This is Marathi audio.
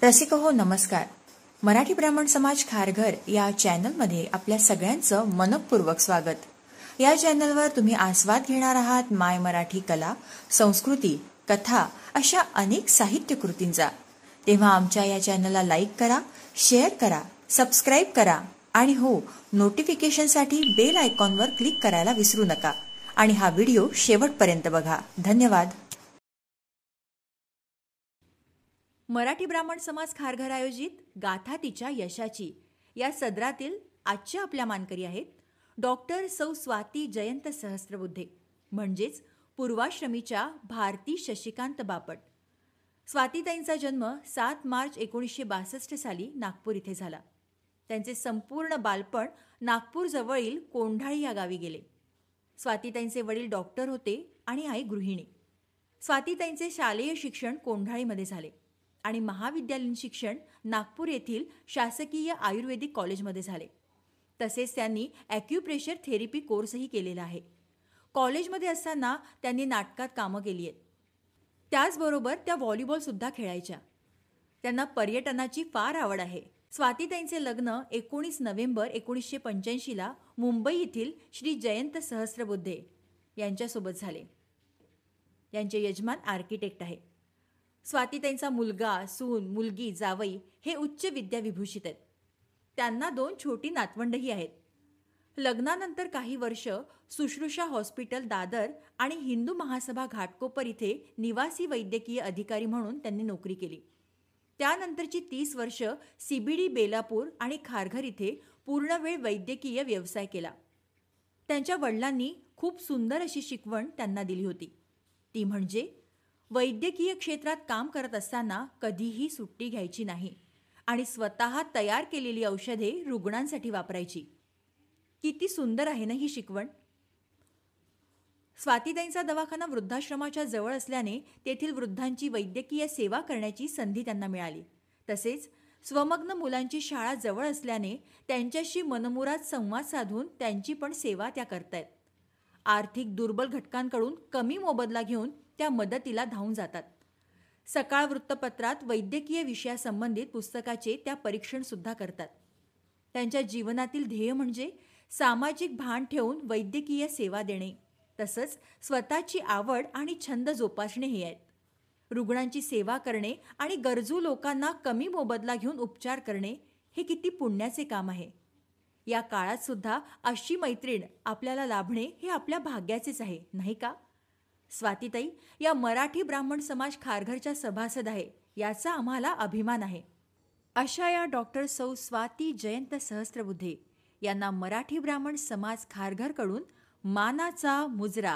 रसिक हो नमस्कार. मराठी ब्राह्मण समाज खारघर या चॅनलमध्ये आपल्या सगळ्यांचं मनपूर्वक स्वागत. या चॅनलवर तुम्ही आस्वाद घेणार आहात माय मराठी कला, संस्कृती, कथा अशा अनेक साहित्य कृतींचा. तेव्हा आमच्या या चॅनलला लाईक करा, शेअर करा, सबस्क्राईब करा आणि हो, नोटिफिकेशनसाठी बेल आयकॉनवर क्लिक करायला विसरू नका. आणि हा व्हिडिओ शेवटपर्यंत बघा. धन्यवाद. मराठी ब्राह्मण समाज खारघर आयोजित गाथा तिच्या यशाची या सदरातील आजच्या आपल्या मानकरी आहेत डॉक्टर सौ स्वाती जयंत सहस्त्रबुद्धे, म्हणजेच पूर्वाश्रमीच्या भारती शशिकांत बापट. स्वातीताईंचा जन्म 7 मार्च 1962 साली नागपूर इथे झाला. त्यांचे संपूर्ण बालपण नागपूर जवळील कोंढाळी या गावी गेले. स्वातीताईंचे वडील डॉक्टर होते आणि आई गृहिणी. स्वातीताईंचे शालेय शिक्षण कोंढाळीमध्ये झाले आणि महाविद्यालयीन शिक्षण नागपूर येथील शासकीय आयुर्वेदिक कॉलेजमध्ये झाले. तसेच त्यांनी ॲक्युप्रेशर थेरपी कोर्सही केलेला आहे. कॉलेजमध्ये असताना त्यांनी नाटकात कामं केली आहेत. त्याचबरोबर त्या व्हॉलीबॉलसुद्धा खेळायच्या. त्यांना पर्यटनाची फार आवड आहे. स्वातीताईंचे लग्न 19 नोव्हेंबर 1985ला मुंबई येथील श्री जयंत सहस्त्रबुद्धे यांच्यासोबत झाले. यांचे यजमान आर्किटेक्ट आहे. स्वातीताईंचा मुलगा, सून, मुलगी, जावई हे उच्च विद्याविभूषित आहेत. त्यांना 2 छोटी नातवंडही आहेत. लग्नानंतर काही वर्ष सुश्रुषा हॉस्पिटल दादर आणि हिंदू महासभा घाटकोपर इथे निवासी वैद्यकीय अधिकारी म्हणून त्यांनी नोकरी केली. त्यानंतरची 30 वर्ष CBD बेलापूर आणि खारघर इथे पूर्णवेळ वैद्यकीय व्यवसाय केला. त्यांच्या वडिलांनी खूप सुंदर अशी शिकवण त्यांना दिली होती. ती म्हणजे वैद्यकीय क्षेत्रात काम करत असताना कधीही सुट्टी घ्यायची नाही आणि स्वतः तयार केलेली औषधे रुग्णांसाठी वापरायची. किती सुंदर आहे ना ही शिकवण. स्वातीताईंचा दवाखाना वृद्धाश्रमाच्या जवळ असल्याने तेथील वृद्धांची वैद्यकीय सेवा करण्याची संधी त्यांना मिळाली. तसेच स्वमग्न मुलांची शाळा जवळ असल्याने त्यांच्याशी मनमुराद संवाद साधून त्यांची पण सेवा त्या करतायत. आर्थिक दुर्बल घटकांकडून कमी मोबदला घेऊन त्या मदतीला धावून जातात. सकाळ वृत्तपत्रात वैद्यकीय विषयासंबंधित पुस्तकाचे त्या परीक्षणसुद्धा करतात. त्यांच्या जीवनातील ध्येय म्हणजे सामाजिक भान ठेवून वैद्यकीय सेवा देणे, तसंच स्वतःची आवड आणि छंद जोपासणे हे आहेत. रुग्णांची सेवा करणे आणि गरजू लोकांना कमी मोबदला घेऊन उपचार करणे हे किती पुण्याचे काम आहे. या काळात सुद्धा अशी मैत्रीण आपल्याला लाभणे हे आपल्या भाग्याचेच आहे, नाही का? स्वातीताई या मराठी ब्राह्मण समाज खारघरच्या सभासद आहे, याचा आम्हाला अभिमान आहे. अशा या डॉक्टर सौ स्वाती जयंत सहस्त्रबुद्धे यांना मराठी ब्राह्मण समाज खारघरकडून मानाचा मुजरा.